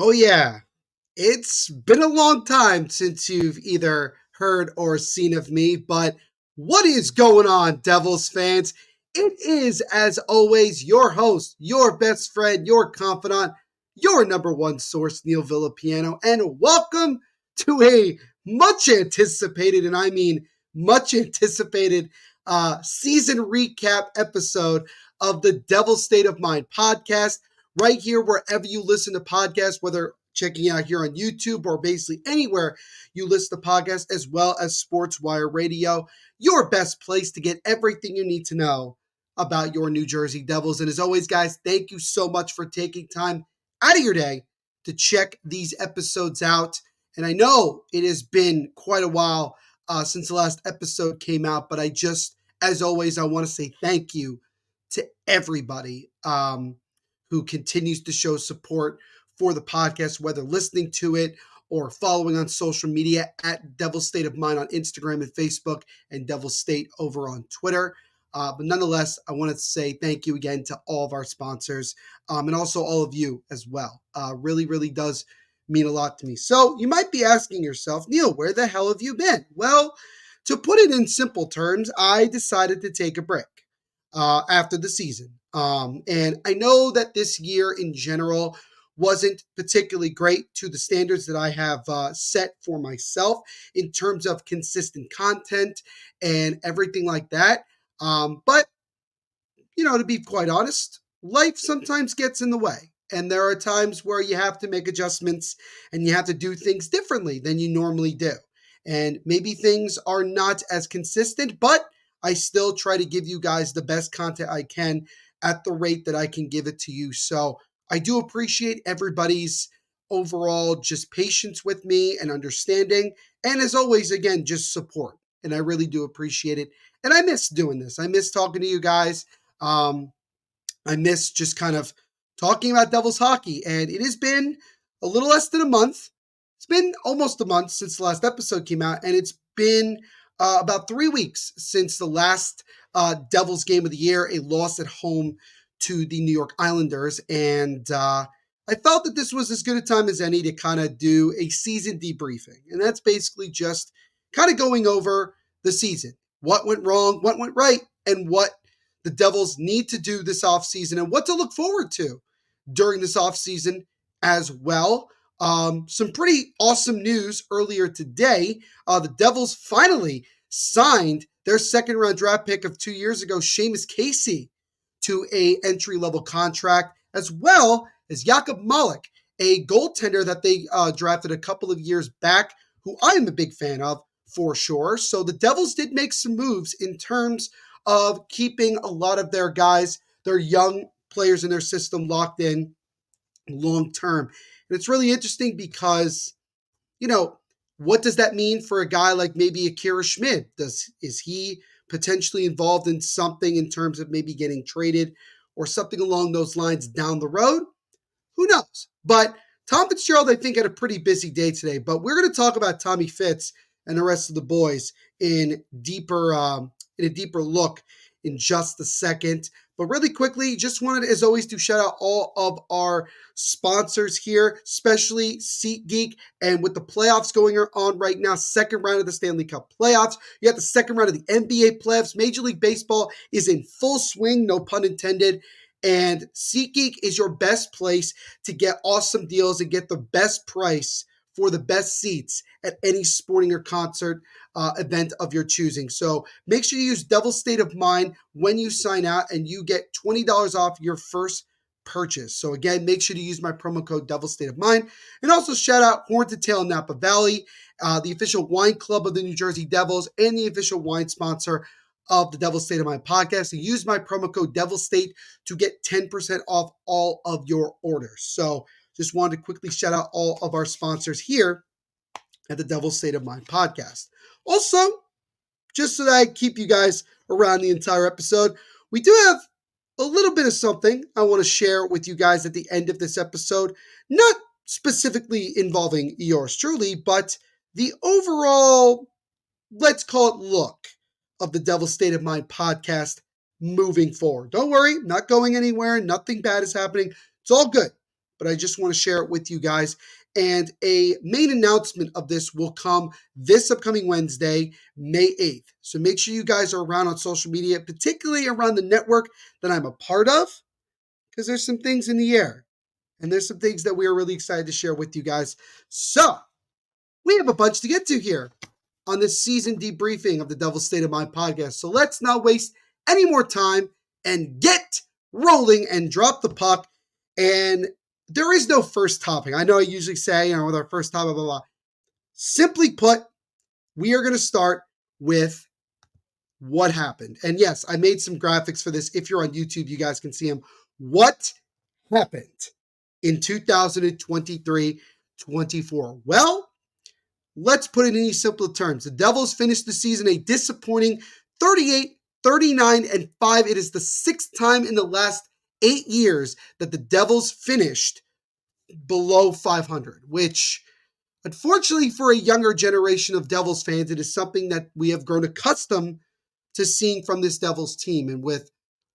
Oh, yeah. It's been a long time since you've either heard or seen of me, but what is going on, Devils fans? It is, as always, your host, your best friend, your confidant, your number one source, Neil Villapiano, and welcome to a much anticipated, and I mean much anticipated, season recap episode of the Devil's State of Mind podcast right here wherever you listen to podcasts, whether checking out here on YouTube or basically anywhere you listen to podcasts, as well as SportsWire Radio, your best place to get everything you need to know about your New Jersey Devils. And as always, guys, thank you so much for taking time out of your day to check these episodes out. And I know it has been quite a while since the last episode came out, but as always, I want to say thank you to everybody who continues to show support for the podcast, whether listening to it or following on social media at Devil State of Mind on Instagram and Facebook, and Devil State over on Twitter. But nonetheless, I want to say thank you again to all of our sponsors and also all of you as well. Really, really does mean a lot to me. So you might be asking yourself, Neil, where the hell have you been? Well, to put it in simple terms, I decided to take a break after the season. And I know that this year in general wasn't particularly great to the standards that I have set for myself in terms of consistent content and everything like that. But, to be quite honest, life sometimes gets in the way. And there are times where you have to make adjustments and you have to do things differently than you normally do. And maybe things are not as consistent, but I still try to give you guys the best content I can at the rate that I can give it to you. So I do appreciate everybody's overall just patience with me and understanding. And as always, again, just support. And I really do appreciate it. And I miss doing this. I miss talking to you guys. Um, I miss just kind of talking about Devils hockey. And it has been a little less than a month. It's been almost a month since the last episode came out. And it's been about 3 weeks since the last Devils game of the year, a loss at home to the New York Islanders. And I felt that this was as good a time as any to kind of do a season debriefing. And that's basically just kind of going over the season. What went wrong, what went right, and what the Devils need to do this offseason and what to look forward to during this offseason as well. Some pretty awesome news earlier today. The Devils finally signed their second round draft pick of 2 years ago, Seamus Casey, to a entry level contract, as well as Jakub Malik, a goaltender that they drafted a couple of years back, who I'm a big fan of for sure. So the Devils did make some moves in terms of keeping a lot of their guys, their young players in their system locked in long term. And it's really interesting because, what does that mean for a guy like maybe Akira Schmid? Is he potentially involved in something in terms of maybe getting traded or something along those lines down the road? Who knows? But Tom Fitzgerald, I think, had a pretty busy day today. But we're going to talk about Tommy Fitz and the rest of the boys in a deeper look in just a second. But really quickly, just wanted, as always, to shout out all of our sponsors here, especially SeatGeek. And with the playoffs going on right now, second round of the Stanley Cup playoffs, you got the second round of the NBA playoffs. Major League Baseball is in full swing, no pun intended. And SeatGeek is your best place to get awesome deals and get the best price for the best seats at any sporting or concert event of your choosing. So make sure you use Devil State of Mind when you sign out and you get $20 off your first purchase. So again, make sure to use my promo code Devil State of Mind. And also shout out Horn to Tail Napa Valley, the official wine club of the New Jersey Devils and the official wine sponsor of the Devil State of Mind podcast. And use my promo code Devil State to get 10% off all of your orders. So just wanted to quickly shout out all of our sponsors here at the Devil State of Mind podcast. Also, just so that I keep you guys around the entire episode, we do have a little bit of something I want to share with you guys at the end of this episode. Not specifically involving yours truly, but the overall, let's call it look of the Devil State of Mind podcast moving forward. Don't worry, not going anywhere. Nothing bad is happening. It's all good. but I just want to share it with you guys. And a main announcement of this will come this upcoming Wednesday, May 8th. So make sure you guys are around on social media, particularly around the network that I'm a part of, because there's some things in the air. And there's some things that we are really excited to share with you guys. So we have a bunch to get to here on this season debriefing of the Devil's State of Mind podcast. So let's not waste any more time and get rolling and drop the puck. And there is no first topic. I know I usually say, with our first topic, blah, blah, blah. Simply put, we are going to start with what happened. And yes, I made some graphics for this. If you're on YouTube, you guys can see them. What happened in 2023-24? Well, let's put it in these simple terms. The Devils finished the season a disappointing 38-39-5. It is the sixth time in the last 8 years that the Devils finished below 500, which, unfortunately for a younger generation of Devils fans, it is something that we have grown accustomed to seeing from this Devils team. And with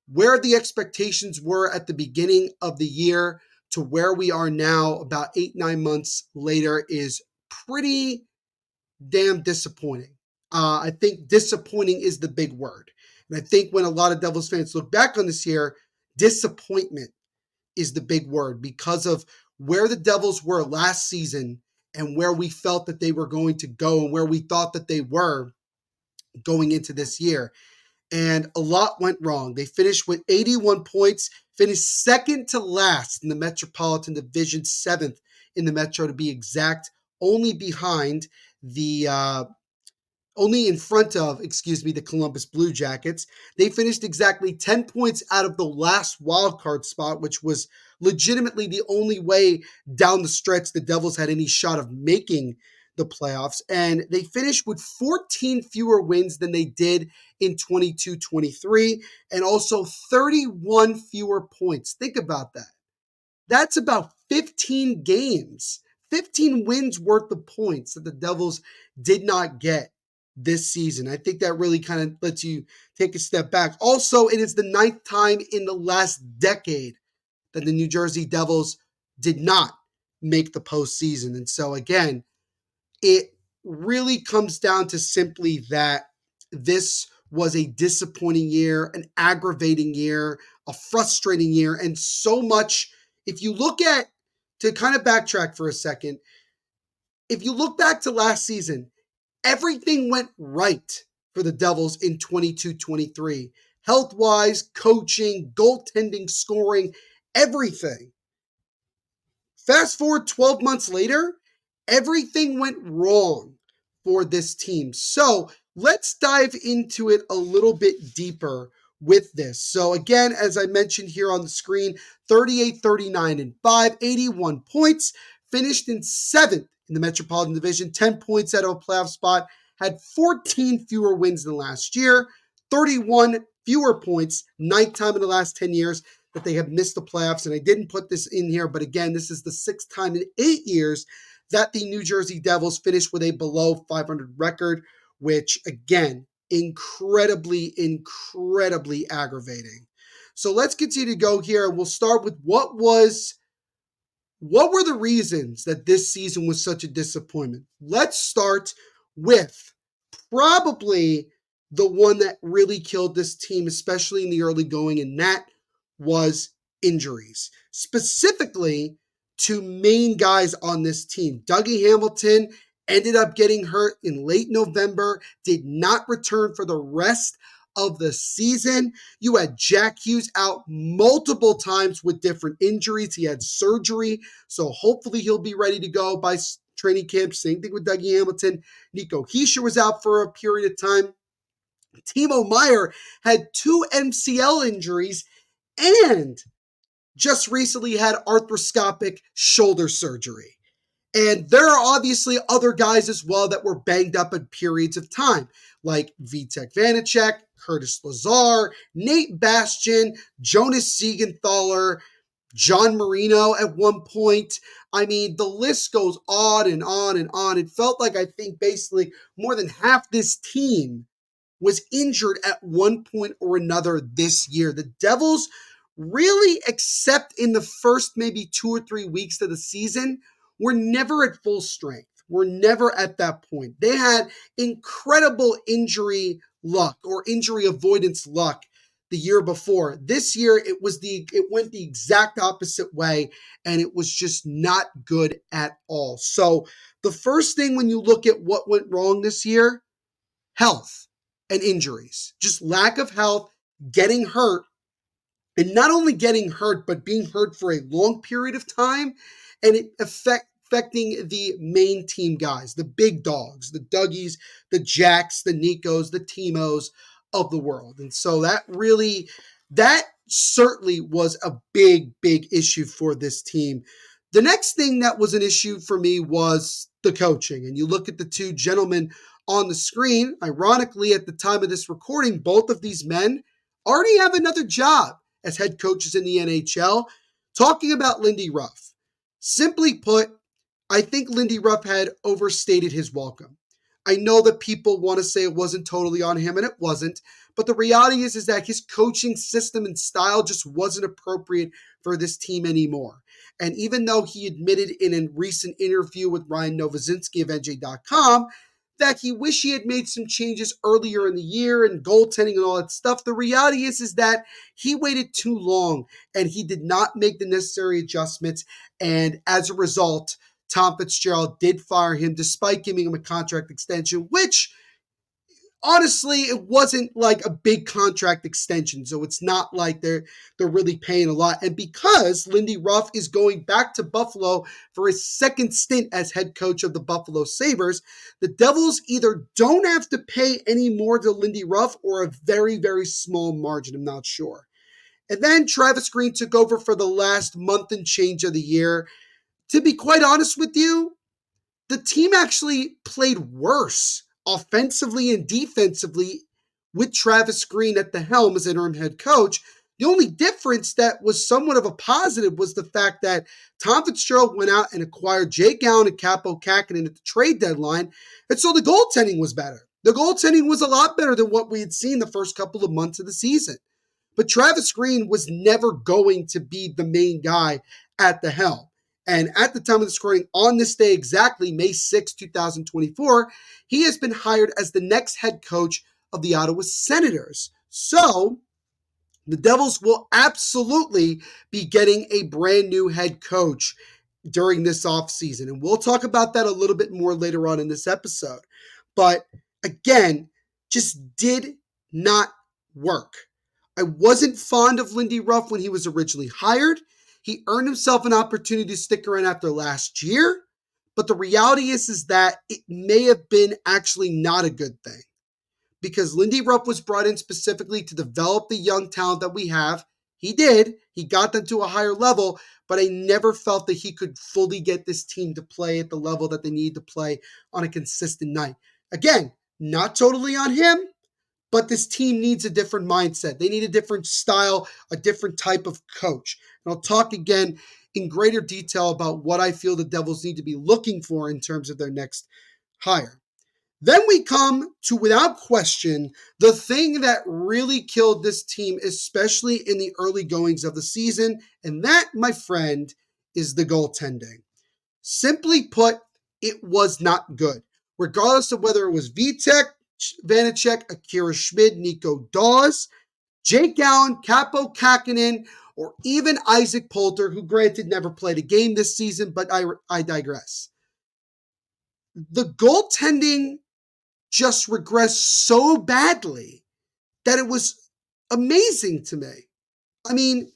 where the expectations were at the beginning of the year to where we are now, about 8-9 months later, is pretty damn disappointing. I think disappointing is the big word. And I think when a lot of Devils fans look back on this year, disappointment is the big word because of where the Devils were last season and where we felt that they were going to go and where we thought that they were going into this year. And a lot went wrong. They finished with 81 points, finished second to last in the Metropolitan Division, 7th in the Metro to be exact, only behind only in front of, the Columbus Blue Jackets. They finished exactly 10 points out of the last wildcard spot, which was legitimately the only way down the stretch the Devils had any shot of making the playoffs. And they finished with 14 fewer wins than they did in 22-23, and also 31 fewer points. Think about that. That's about 15 games, 15 wins worth of points that the Devils did not get this season. I think that really kind of lets you take a step back. Also, it is the 9th time in the last decade that the New Jersey Devils did not make the postseason. And so again, it really comes down to simply that this was a disappointing year, an aggravating year, a frustrating year, and so much. If you look at, to kind of backtrack for a second, if you look back to last season, everything went right for the Devils in 22-23. Health-wise, coaching, goaltending, scoring, everything. Fast forward 12 months later, everything went wrong for this team. So let's dive into it a little bit deeper with this. So again, as I mentioned here on the screen, 38-39-5, 81 points, finished in 7th in the Metropolitan Division, 10 points out of a playoff spot, had 14 fewer wins than last year, 31 fewer points, 9th time in the last 10 years that they have missed the playoffs. And I didn't put this in here, but again, this is the 6th time in 8 years that the New Jersey Devils finished with a below 500 record, which again, incredibly aggravating. So let's continue to go here. We'll start with what were the reasons that this season was such a disappointment? Let's start with probably the one that really killed this team, especially in the early going, and that was injuries, specifically to main guys on this team. Dougie Hamilton ended up getting hurt in late November, did not return for the rest of the season. You had Jack Hughes out multiple times with different injuries. He had surgery, so hopefully he'll be ready to go by training camp. Same thing with Dougie Hamilton. Nico Hischier was out for a period of time. Timo Meier had 2 MCL injuries and just recently had arthroscopic shoulder surgery. And there are obviously other guys as well that were banged up at periods of time, like Vitek Vanacek, Curtis Lazar, Nate Bastian, Jonas Siegenthaler, John Marino at one point. I mean, the list goes on and on and on. It felt like, I think, basically more than half this team was injured at one point or another this year. The Devils really, except in the first maybe 2 or 3 weeks of the season, were never at full strength. We're never at that point. They had incredible injury luck or injury avoidance luck the year before. This year it went the exact opposite way, and it was just not good at all. So the first thing when you look at what went wrong this year, health and injuries. Just lack of health, getting hurt, and not only getting hurt, but being hurt for a long period of time, and it affecting the main team guys, the big dogs, the Dougies, the Jacks, the Nikos, the Timos of the world. And so that certainly was a big issue for this team. The next thing that was an issue for me was the coaching. And you look at the two gentlemen on the screen. Ironically, at the time of this recording, both of these men already have another job as head coaches in the NHL. Talking about Lindy Ruff. Simply put, I think Lindy Ruff had overstated his welcome. I know that people want to say it wasn't totally on him, and it wasn't. But the reality is that his coaching system and style just wasn't appropriate for this team anymore. And even though he admitted in a recent interview with Ryan Novozinski of NJ.com that he wished he had made some changes earlier in the year and goaltending and all that stuff, the reality is that he waited too long and he did not make the necessary adjustments. And as a result, Tom Fitzgerald did fire him despite giving him a contract extension, which honestly, it wasn't like a big contract extension. So it's not like they're really paying a lot. And because Lindy Ruff is going back to Buffalo for his second stint as head coach of the Buffalo Sabres, the Devils either don't have to pay any more to Lindy Ruff or a very small margin. I'm not sure. And then Travis Green took over for the last month and change of the year. To be quite honest with you, the team actually played worse offensively and defensively with Travis Green at the helm as interim head coach. The only difference that was somewhat of a positive was the fact that Tom Fitzgerald went out and acquired Jake Allen and Capo Kakinen at the trade deadline, and so the goaltending was better. The goaltending was a lot better than what we had seen the first couple of months of the season. But Travis Green was never going to be the main guy at the helm. And at the time of the recording, on this day exactly, May 6, 2024, he has been hired as the next head coach of the Ottawa Senators. So the Devils will absolutely be getting a brand new head coach during this offseason. And we'll talk about that a little bit more later on in this episode. But again, just did not work. I wasn't fond of Lindy Ruff when he was originally hired. He earned himself an opportunity to stick around after last year, but the reality is that it may have been actually not a good thing because Lindy Ruff was brought in specifically to develop the young talent that we have. He did. He got them to a higher level, but I never felt that he could fully get this team to play at the level that they need to play on a consistent night. Again, not totally on him, but this team needs a different mindset. They need a different style, a different type of coach. And I'll talk again in greater detail about what I feel the Devils need to be looking for in terms of their next hire. Then we come to, without question, the thing that really killed this team, especially in the early goings of the season, and that, my friend, is the goaltending. Simply put, it was not good. Regardless of whether it was Vitek, Vanacek, Akira Schmid, Nico Dawes, Jake Allen, Capo Kakinen, or even Isaac Poulter, who granted never played a game this season, but I digress. The goaltending just regressed so badly that it was amazing to me. I mean,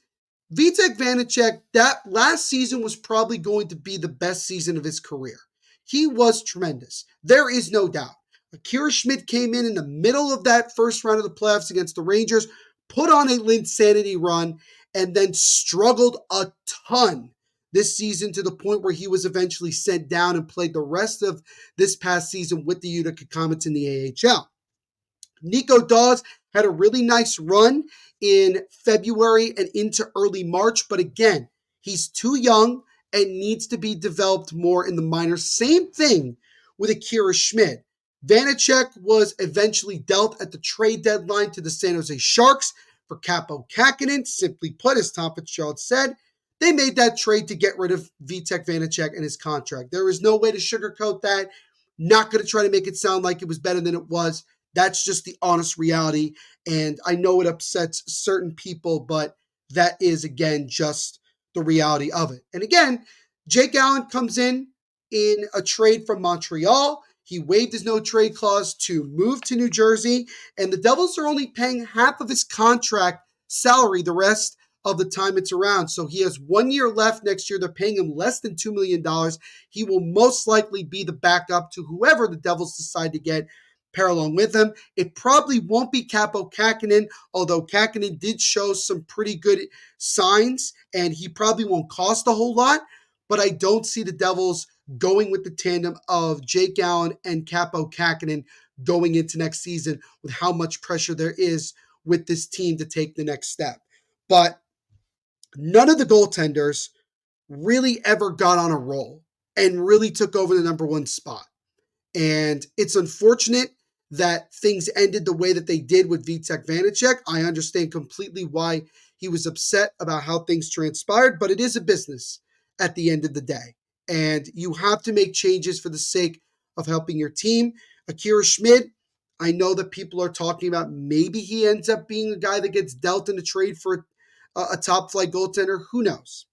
Vitek Vanacek, that last season was probably going to be the best season of his career. He was tremendous. There is no doubt. Akira Schmid came in the middle of that first round of the playoffs against the Rangers, put on a Linsanity run, and then struggled a ton this season to the point where he was eventually sent down and played the rest of this past season with the Utica Comets in the AHL. Nico Dawes had a really nice run in February and into early March, but again, he's too young and needs to be developed more in the minors. Same thing with Akira Schmid. Vanacek was eventually dealt at the trade deadline to the San Jose Sharks for Capo Kakinen. Simply put, as Tom Fitzgerald said, they made that trade to get rid of Vitek Vanacek and his contract. There is no way to sugarcoat that. Not going to try to make it sound like it was better than it was. That's just the honest reality. And I know it upsets certain people, but that is, again, just the reality of it. And again, Jake Allen comes in a trade from Montreal. He waived his no trade clause to move to New Jersey, and the Devils are only paying half of his contract salary the rest of the time it's around. So he has 1 year left next year. They're paying him less than $2 million. He will most likely be the backup to whoever the Devils decide to get pair along with him. It probably won't be Capo Kakinen, although Kakinen did show some pretty good signs, and he probably won't cost a whole lot. But I don't see the Devils going with the tandem of Jake Allen and Capo Kakinen going into next season with how much pressure there is with this team to take the next step. But none of the goaltenders really ever got on a roll and really took over the number one spot. And it's unfortunate that things ended the way that they did with Vitek Vanacek. I understand completely why he was upset about how things transpired, but it is a business at the end of the day. And you have to make changes for the sake of helping your team. Akira Schmid, I know that people are talking about maybe he ends up being a guy that gets dealt in a trade for a top flight goaltender. Who knows?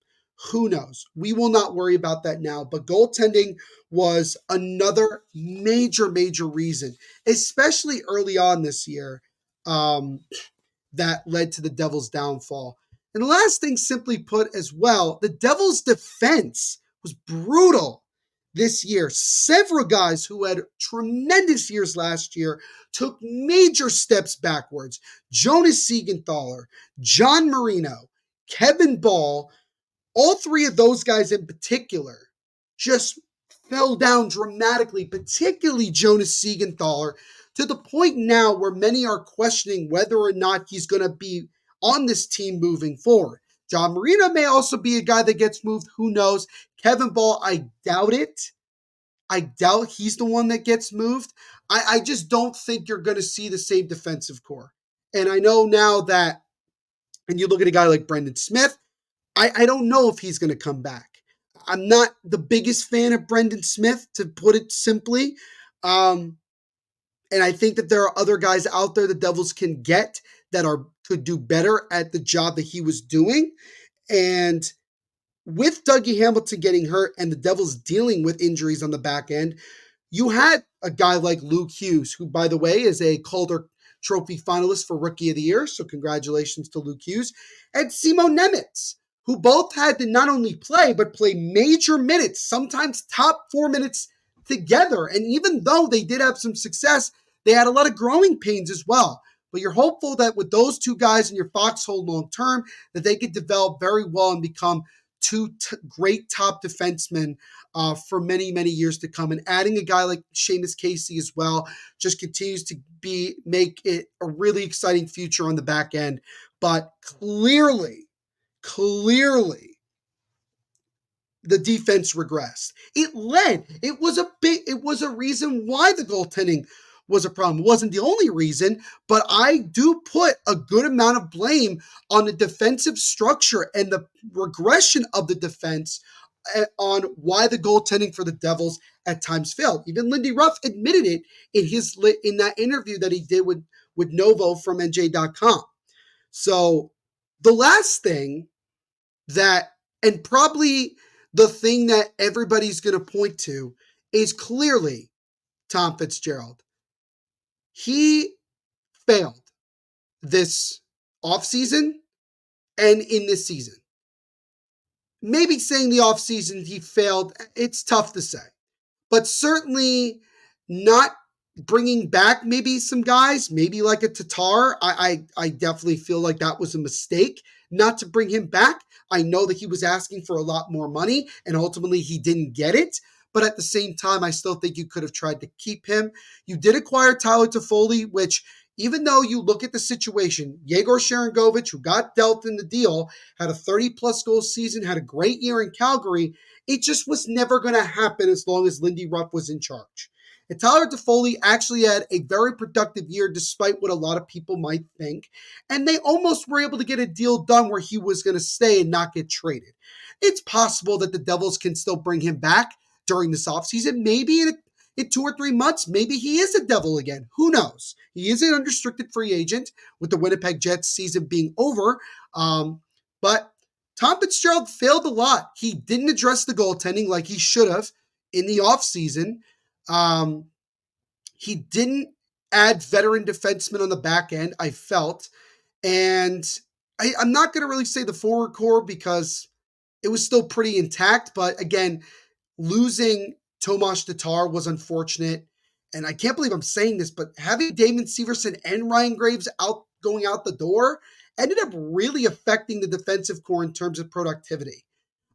Who knows? We will not worry about that now. But goaltending was another major, major reason, especially early on this year, that led to the Devils' downfall. And the last thing, simply put, as well, the Devils' defense was brutal this year. Several guys who had tremendous years last year took major steps backwards. Jonas Siegenthaler, John Marino, Kevin Ball, all three of those guys in particular just fell down dramatically, particularly Jonas Siegenthaler, to the point now where many are questioning whether or not he's going to be on this team moving forward. John Marino may also be a guy that gets moved. Who knows? Kevin Ball, I doubt it. I doubt he's the one that gets moved. I just don't think you're going to see the same defensive core. And I know now that, and you look at a guy like Brendan Smith, I don't know if he's going to come back. I'm not the biggest fan of Brendan Smith, to put it simply. And I think that there are other guys out there the Devils can get that could do better at the job that he was doing. And with Dougie Hamilton getting hurt and the Devils dealing with injuries on the back end, you had a guy like Luke Hughes, who, by the way, is a Calder Trophy finalist for Rookie of the Year. So congratulations to Luke Hughes. And Simo Nemitz, who both had to not only play, but play major minutes, sometimes top 4 minutes together. And even though they did have some success, they had a lot of growing pains as well. But you're hopeful that with those two guys in your foxhole long term, that they could develop very well and become two great top defensemen for many, many years to come. And adding a guy like Seamus Casey as well just continues to make it a really exciting future on the back end. But clearly, the defense regressed. It was a reason why the goaltending was a problem. It wasn't the only reason, but I do put a good amount of blame on the defensive structure and the regression of the defense on why the goaltending for the Devils at times failed. Even Lindy Ruff admitted it in that interview that he did with Novo from NJ.com. So the last thing and probably the thing that everybody's going to point to, is clearly Tom Fitzgerald. He failed this offseason and in this season. Maybe saying the offseason he failed, it's tough to say. But certainly not bringing back maybe some guys, maybe like a Tatar. I definitely feel like that was a mistake not to bring him back. I know that he was asking for a lot more money and ultimately he didn't get it. But at the same time, I still think you could have tried to keep him. You did acquire Tyler Toffoli, which, even though you look at the situation, Yegor Sharangovich, who got dealt in the deal, had a 30-plus goal season, had a great year in Calgary. It just was never going to happen as long as Lindy Ruff was in charge. And Tyler Toffoli actually had a very productive year despite what a lot of people might think. And they almost were able to get a deal done where he was going to stay and not get traded. It's possible that the Devils can still bring him back during this offseason. Maybe in 2 or 3 months, maybe he is a Devil again. Who knows? He is an unrestricted free agent with the Winnipeg Jets season being over. But Tom Fitzgerald failed a lot. He didn't address the goaltending like he should have in the offseason. He didn't add veteran defensemen on the back end, I felt. And I'm not going to really say the forward core because it was still pretty intact. But again, losing Tomas Tatar was unfortunate. And I can't believe I'm saying this, but having Damon Severson and Ryan Graves going out the door ended up really affecting the defensive core in terms of productivity.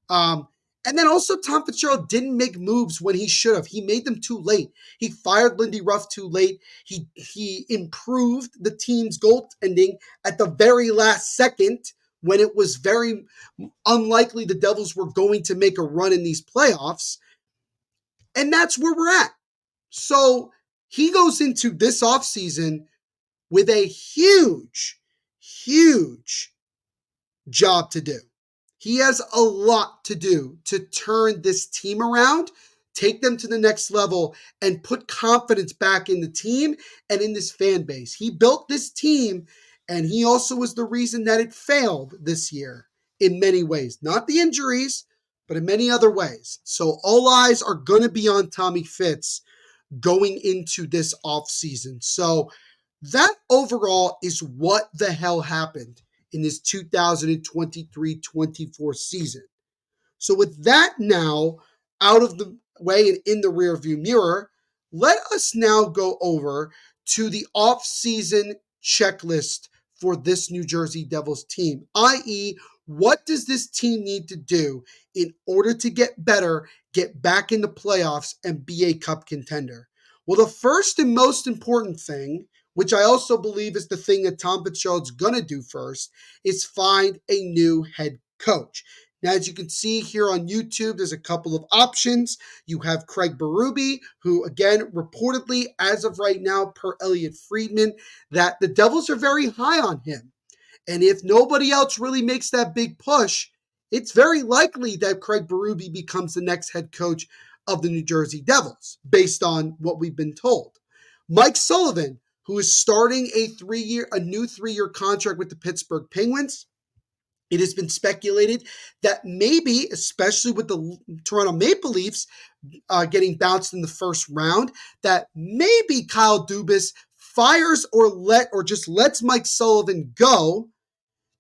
And then also Tom Fitzgerald didn't make moves when he should have. He made them too late. He fired Lindy Ruff too late. He improved the team's goaltending at the very last second when it was very unlikely the Devils were going to make a run in these playoffs. And that's where we're at. So he goes into this offseason with a huge job to do. He has a lot to do to turn this team around, take them to the next level, and put confidence back in the team and in this fan base. He built this team, and he also was the reason that it failed this year in many ways. Not the injuries, but in many other ways. So all eyes are going to be on Tommy Fitz going into this offseason. So that overall is what the hell happened in this 2023-24 season. So with that now out of the way and in the rearview mirror, let us now go over to the offseason checklist for this New Jersey Devils team, i.e., what does this team need to do in order to get better, get back in the playoffs, and be a cup contender? Well, the first and most important thing, which I also believe is the thing that Tom Fitzgerald's going to do first, is find a new head coach. Now, as you can see here on YouTube, there's a couple of options. You have Craig Berube, who, again, reportedly, as of right now, per Elliot Friedman, that the Devils are very high on him. And if nobody else really makes that big push, it's very likely that Craig Berube becomes the next head coach of the New Jersey Devils, based on what we've been told. Mike Sullivan, who is starting a new 3-year contract with the Pittsburgh Penguins. It has been speculated that maybe, especially with the Toronto Maple Leafs getting bounced in the first round, that maybe Kyle Dubas fires or just lets Mike Sullivan go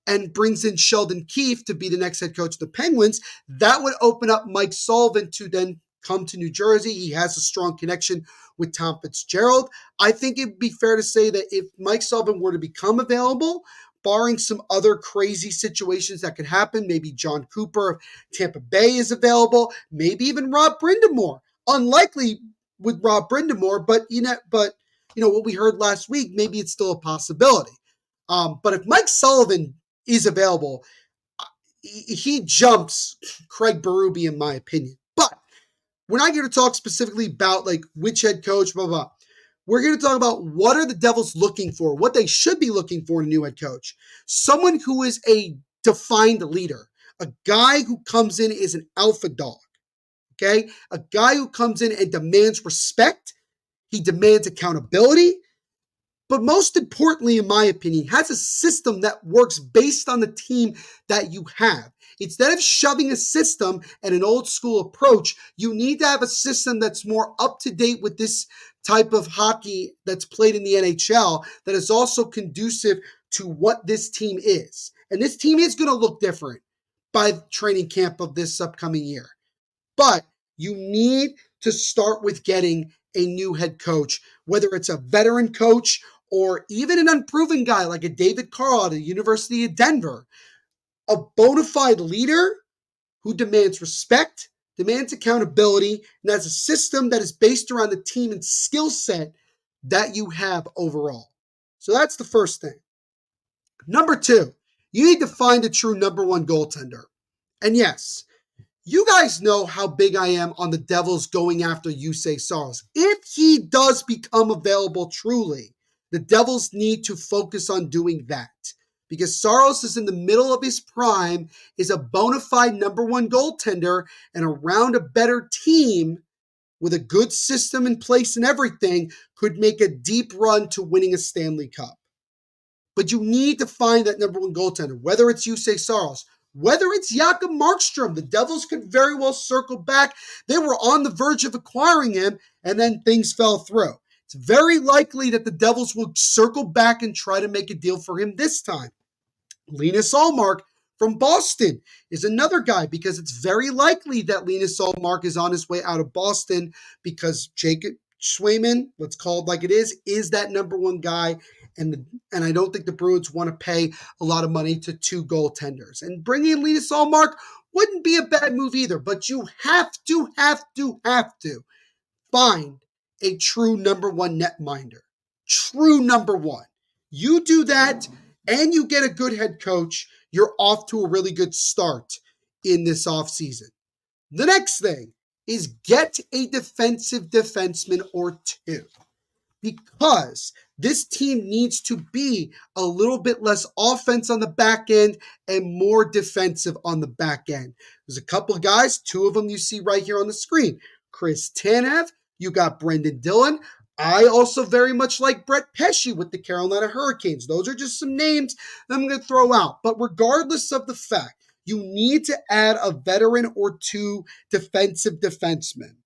and brings in Sheldon Keefe to be the next head coach of the Penguins. That would open up Mike Sullivan to then come to New Jersey. He has a strong connection with Tom Fitzgerald. I think it'd be fair to say that if Mike Sullivan were to become available, barring some other crazy situations that could happen, maybe John Cooper of Tampa Bay is available, maybe even Rob Brindamore. Unlikely with Rob Brindamore, but what we heard last week, maybe it's still a possibility. But if Mike Sullivan is available, he jumps Craig Berube in my opinion. But we're not going to talk specifically about like which head coach, blah, blah, blah. We're going to talk about what are the Devils looking for, what they should be looking for in a new head coach. Someone who is a defined leader, a guy who comes in as an alpha dog, okay? A guy who comes in and demands respect. He demands accountability. But most importantly, in my opinion, has a system that works based on the team that you have. Instead of shoving a system and an old school approach, you need to have a system that's more up to date with this type of hockey that's played in the NHL that is also conducive to what this team is. And this team is going to look different by the training camp of this upcoming year. But you need to start with getting a new head coach, whether it's a veteran coach or even an unproven guy like a David Carl at the University of Denver. A bona fide leader who demands respect, demands accountability, and has a system that is based around the team and skill set that you have overall. So that's the first thing. Number two, you need to find a true number one goaltender. And yes, You guys know how big I am on the Devils going after Yusei Saros. If he does become available truly, the Devils need to focus on doing that. Because Saros is in the middle of his prime, is a bona fide number one goaltender, and around a better team with a good system in place and everything could make a deep run to winning a Stanley Cup. But you need to find that number one goaltender, whether it's Yusei Saros, whether it's Jakob Markstrom. The Devils could very well circle back. They were on the verge of acquiring him, and then things fell through. It's very likely that the Devils will circle back and try to make a deal for him this time. Linus Ullmark from Boston is another guy because it's very likely that Linus Ullmark is on his way out of Boston because Jacob Swayman, let's call it like it is that number one guy. And I don't think the Bruins want to pay a lot of money to two goaltenders. And bringing in Linus Ullmark wouldn't be a bad move either, but you have to find a true number one netminder. True number one. You do that and you get a good head coach, you're off to a really good start in this offseason. The next thing is get a defensive defenseman or two. Because this team needs to be a little bit less offense on the back end and more defensive on the back end. There's a couple of guys, two of them you see right here on the screen. Chris Tanev, you got Brendan Dillon. I also very much like Brett Pesce with the Carolina Hurricanes. Those are just some names that I'm going to throw out. But regardless of the fact, you need to add a veteran or two defensive defensemen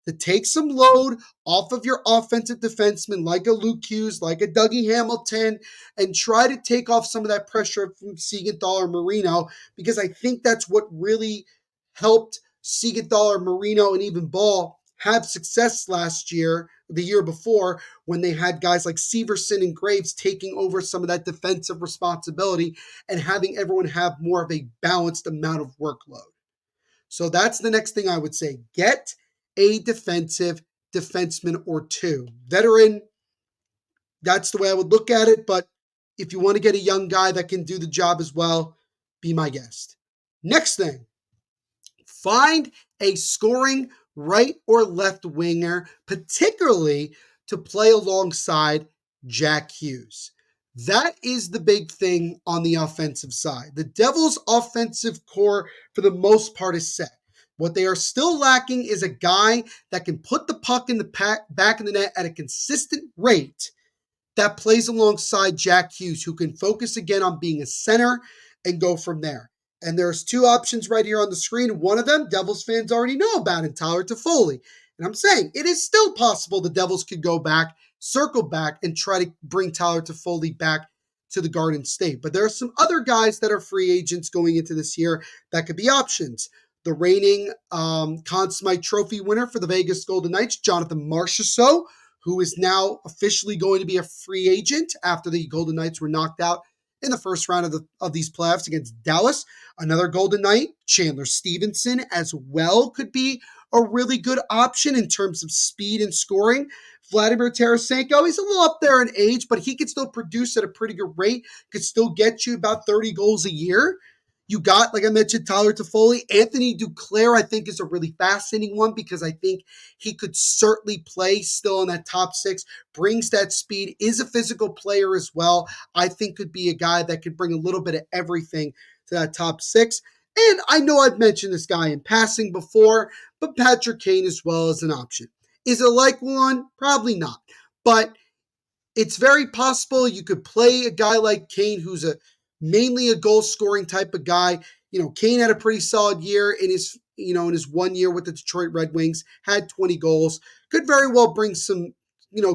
to take some load off of your offensive defensemen like a Luke Hughes, like a Dougie Hamilton, and try to take off some of that pressure from Siegenthaler Marino, because I think that's what really helped Siegenthaler Marino and even Ball have success last year, the year before, when they had guys like Severson and Graves taking over some of that defensive responsibility and having everyone have more of a balanced amount of workload. So that's the next thing I would say. Get a defensive defenseman or two. Veteran, that's the way I would look at it. But if you want to get a young guy that can do the job as well, be my guest. Next thing, find a scoring right or left winger, particularly to play alongside Jack Hughes. That is the big thing on the offensive side. The Devils' offensive core, for the most part, is set. What they are still lacking is a guy that can put the puck in the back of the net at a consistent rate that plays alongside Jack Hughes, who can focus again on being a center and go from there. And there's two options right here on the screen. One of them, Devils fans already know about, and Tyler Toffoli. And I'm saying it is still possible the Devils could go back, circle back, and try to bring Tyler Toffoli back to the Garden State. But there are some other guys that are free agents going into this year that could be options. The reigning Conn Smythe Trophy winner for the Vegas Golden Knights, Jonathan Marchessault, who is now officially going to be a free agent after the Golden Knights were knocked out in the first round of these playoffs against Dallas. Another Golden Knight, Chandler Stevenson, as well, could be a really good option in terms of speed and scoring. Vladimir Tarasenko, he's a little up there in age, but he can still produce at a pretty good rate, could still get you about 30 goals a year. You got, like I mentioned, Tyler Toffoli. Anthony Duclair, I think, is a really fascinating one because I think he could certainly play still in that top six, brings that speed, is a physical player as well. I think could be a guy that could bring a little bit of everything to that top six. And I know I've mentioned this guy in passing before, but Patrick Kane as well is an option. Is it like one? Probably not. But it's very possible you could play a guy like Kane, who's mainly a goal scoring type of guy. You know, Kane had a pretty solid year in his 1 year with the Detroit Red Wings, had 20 goals, could very well bring some,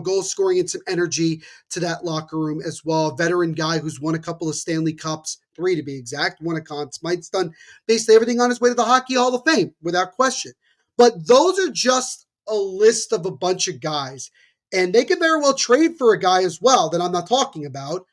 goal scoring and some energy to that locker room as well. A veteran guy who's won a couple of Stanley Cups, 3 to be exact, won a Conn Smythe's, done basically everything on his way to the Hockey Hall of Fame without question. But those are just a list of a bunch of guys. And they could very well trade for a guy as well that I'm not talking about.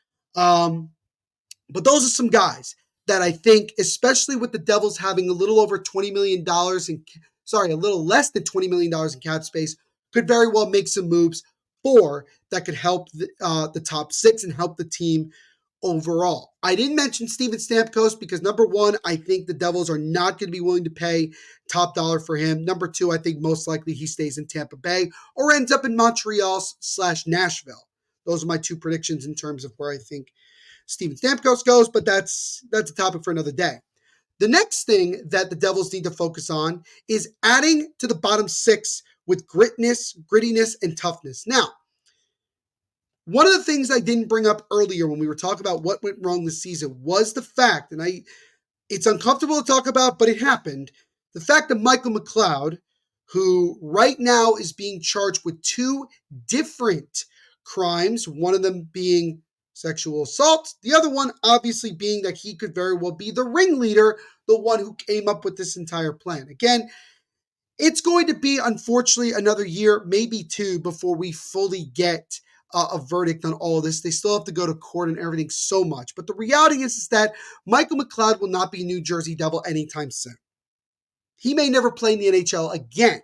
But those are some guys that I think, especially with the Devils having a little over $20 million a little less than $20 million in cap space, could very well make some moves for that could help the top six and help the team overall. I didn't mention Steven Stamkos because number one, I think the Devils are not going to be willing to pay top dollar for him. Number two, I think most likely he stays in Tampa Bay or ends up in Montreal/Nashville. Those are my two predictions in terms of where I think Steven Stamkos goes, but that's a topic for another day. The next thing that the Devils need to focus on is adding to the bottom six with grittiness, and toughness. Now, one of the things I didn't bring up earlier when we were talking about what went wrong this season was the fact, and it's uncomfortable to talk about, but it happened, the fact that Michael McLeod, who right now is being charged with two different crimes, one of them being sexual assault, the other one obviously being that he could very well be the ringleader, the one who came up with this entire plan. Again, it's going to be, unfortunately, another year, maybe two, before we fully get a verdict on all of this. They still have to go to court and everything so much. But the reality is that Michael McLeod will not be a New Jersey Devil anytime soon. He may never play in the NHL again.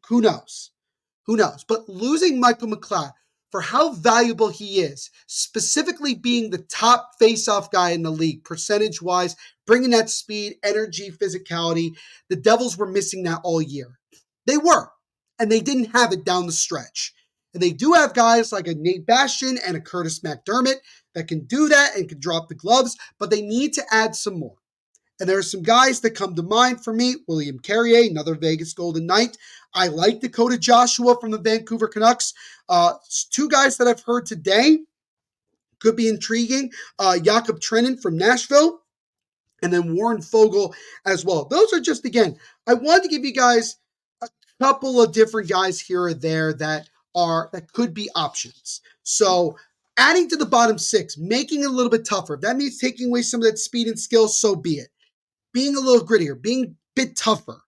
Who knows? Who knows? But losing Michael McLeod for how valuable he is, specifically being the top face-off guy in the league, percentage-wise, bringing that speed, energy, physicality, the Devils were missing that all year. They were, and they didn't have it down the stretch. And they do have guys like a Nate Bastian and a Curtis McDermott that can do that and can drop the gloves, but they need to add some more. And there are some guys that come to mind for me. William Carrier, another Vegas Golden Knight. I like Dakota Joshua from the Vancouver Canucks. Two guys that I've heard today could be intriguing. Jakob Trenin from Nashville, and then Warren Fogle as well. Those are just, again, I wanted to give you guys a couple of different guys here or there that could be options. So adding to the bottom six, making it a little bit tougher. If that means taking away some of that speed and skill, so be it. Being a little grittier, being a bit tougher,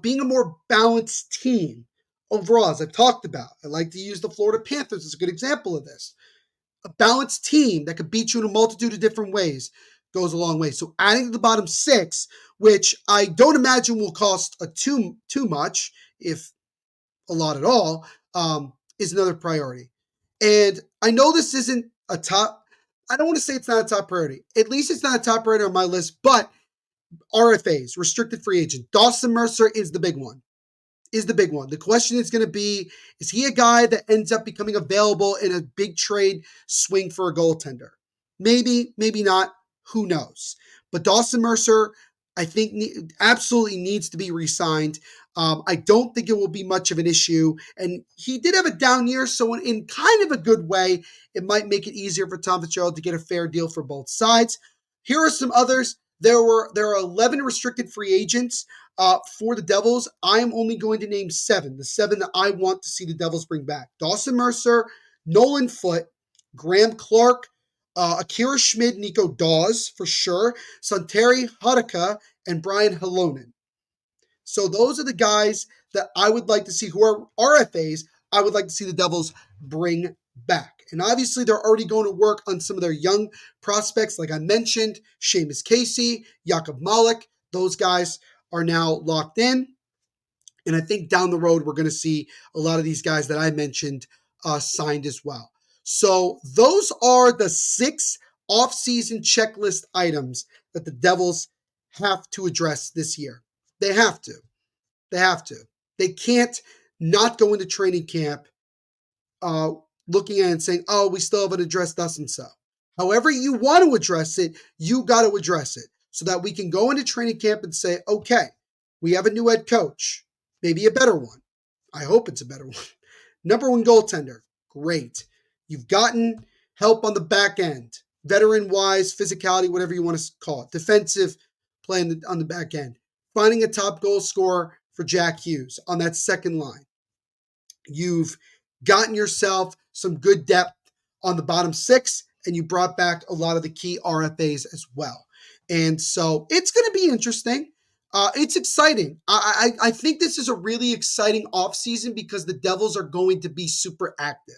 being a more balanced team overall, as I've talked about. I like to use the Florida Panthers as a good example of this. A balanced team that could beat you in a multitude of different ways goes a long way. So adding to the bottom six, which I don't imagine will cost too much, if a lot at all, is another priority. And I know this isn't a top, I don't want to say it's not a top priority. At least it's not a top priority on my list, but RFAs, restricted free agent. Dawson Mercer is the big one. The question is going to be, is he a guy that ends up becoming available in a big trade swing for a goaltender? Maybe, maybe not. Who knows? But Dawson Mercer, I think, absolutely needs to be re-signed. I don't think it will be much of an issue. And he did have a down year, so in kind of a good way, it might make it easier for Tom Fitzgerald to get a fair deal for both sides. Here are some others. There are 11 restricted free agents for the Devils. I am only going to name seven, the seven that I want to see the Devils bring back. Dawson Mercer, Nolan Foote, Graham Clark, Akira Schmid, Nico Dawes for sure, Santeri Hadaka, and Brian Halonen. So those are the guys that I would like to see who are RFAs. I would like to see the Devils bring back. And obviously, they're already going to work on some of their young prospects, like I mentioned, Seamus Casey, Jakub Malik. Those guys are now locked in. And I think down the road, we're going to see a lot of these guys that I mentioned signed as well. So those are the 6 offseason checklist items that the Devils have to address this year. They have to. They have to. They can't not go into training camp looking at it and saying, oh, we still haven't addressed thus and so. However you want to address it, you got to address it so that we can go into training camp and say, okay, we have a new head coach, maybe a better one. I hope it's a better one. Number 1 goaltender, great. You've gotten help on the back end, veteran-wise, physicality, whatever you want to call it, defensive play on the back end. Finding a top goal scorer for Jack Hughes on that second line. You've gotten yourself some good depth on the bottom 6, and you brought back a lot of the key RFAs as well. And so it's going to be interesting. It's exciting. I think this is a really exciting offseason because the Devils are going to be super active.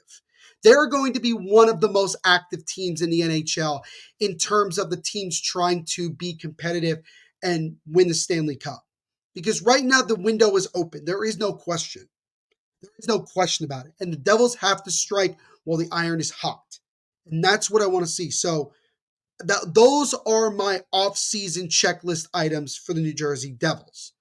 They're going to be one of the most active teams in the NHL in terms of the teams trying to be competitive and win the Stanley Cup. Because right now the window is open. There is no question. There is no question about it. And the Devils have to strike while the iron is hot. And that's what I want to see. So those are my off-season checklist items for the New Jersey Devils.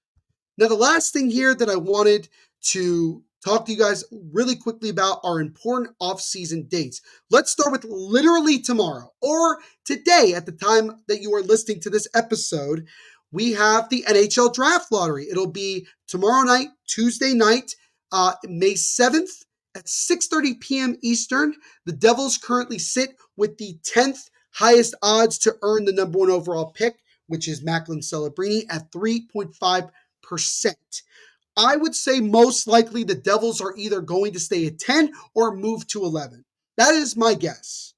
Now, the last thing here that I wanted to talk to you guys really quickly about are important off-season dates. Let's start with literally tomorrow or today at the time that you are listening to this episode. We have the NHL Draft Lottery. It'll be tomorrow night, Tuesday night, May 7th at 6:30 p.m. Eastern. The Devils currently sit with the 10th highest odds to earn the number one overall pick, which is Macklin Celebrini at 3.5%. I would say most likely the Devils are either going to stay at 10 or move to 11. That is my guess.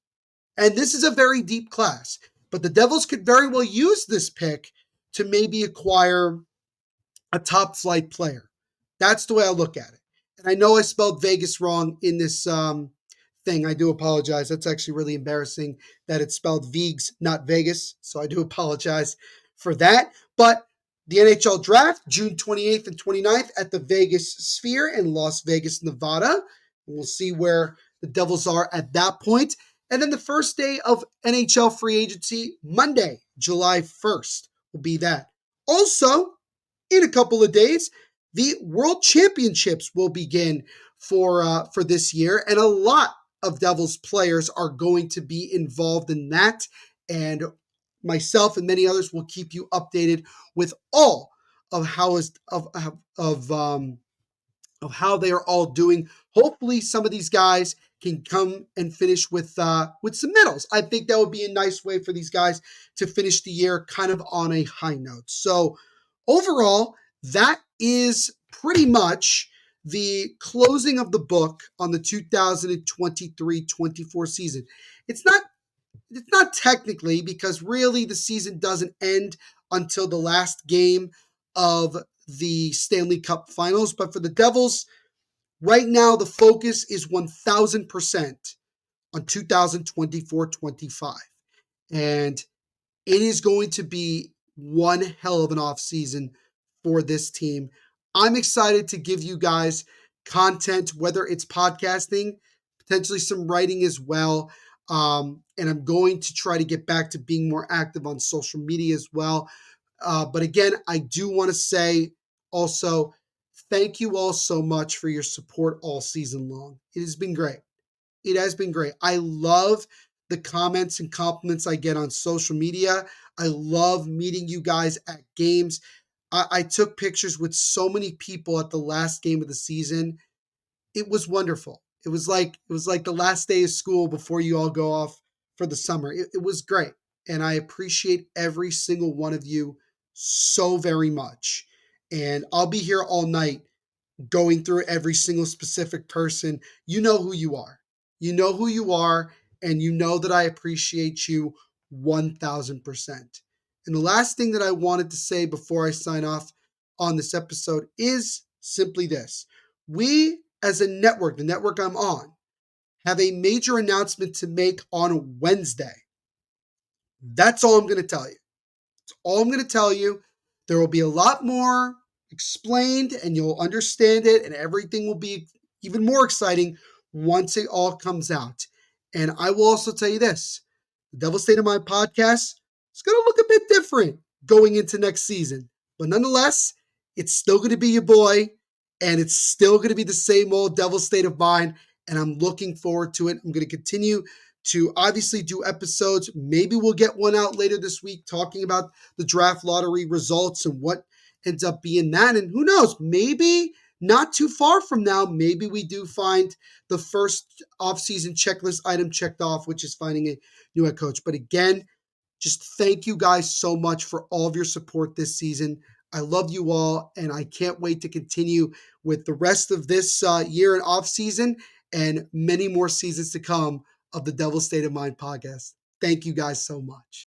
And this is a very deep class, but the Devils could very well use this pick to maybe acquire a top flight player. That's the way I look at it. And I know I spelled Vegas wrong in this thing. I do apologize. That's actually really embarrassing that it's spelled Vegas, not Vegas. So I do apologize for that. But the NHL Draft, June 28th and 29th at the Vegas Sphere in Las Vegas, Nevada. And we'll see where the Devils are at that point. And then the first day of NHL free agency, Monday, July 1st, will be that. Also, in a couple of days, the World Championships will begin for this year, and a lot of Devils players are going to be involved in that. And myself and many others will keep you updated with all of how they are all doing. Hopefully, some of these guys can come and finish with some medals. I think that would be a nice way for these guys to finish the year kind of on a high note. So overall, that is pretty much the closing of the book on the 2023-24 season. It's not technically, because really the season doesn't end until the last game of the Stanley Cup Finals. But for the Devils, right now the focus is 1,000% on 2024-25. And it is going to be one hell of an offseason for this team. I'm excited to give you guys content, whether it's podcasting, potentially some writing as well. And I'm going to try to get back to being more active on social media as well. But again, I do want to say also, thank you all so much for your support all season long. It has been great. It has been great. I love the comments and compliments I get on social media. I love meeting you guys at games. I took pictures with so many people at the last game of the season. It was wonderful. It was like the last day of school before you all go off for the summer. It was great. And I appreciate every single one of you so very much. And I'll be here all night going through every single specific person. You know who you are. You know who you are, and you know that I appreciate you 1,000%. And the last thing that I wanted to say before I sign off on this episode is simply this. We, as a network, the network I'm on, have a major announcement to make on Wednesday. That's all I'm going to tell you. That's all I'm going to tell you. There will be a lot more explained, and you'll understand it, and everything will be even more exciting once it all comes out. And I will also tell you this. The Devil State of Mind podcast is going to look a bit different going into next season. But nonetheless, it's still going to be your boy, and it's still going to be the same old Devil State of Mind, and I'm looking forward to it. I'm going to continue to obviously do episodes. Maybe we'll get one out later this week talking about the draft lottery results and what ends up being that. And who knows, maybe not too far from now, maybe we do find the first offseason checklist item checked off, which is finding a new head coach. But again, just thank you guys so much for all of your support this season. I love you all, and I can't wait to continue with the rest of this year and offseason and many more seasons to come of the Devil State of Mind podcast. Thank you guys so much.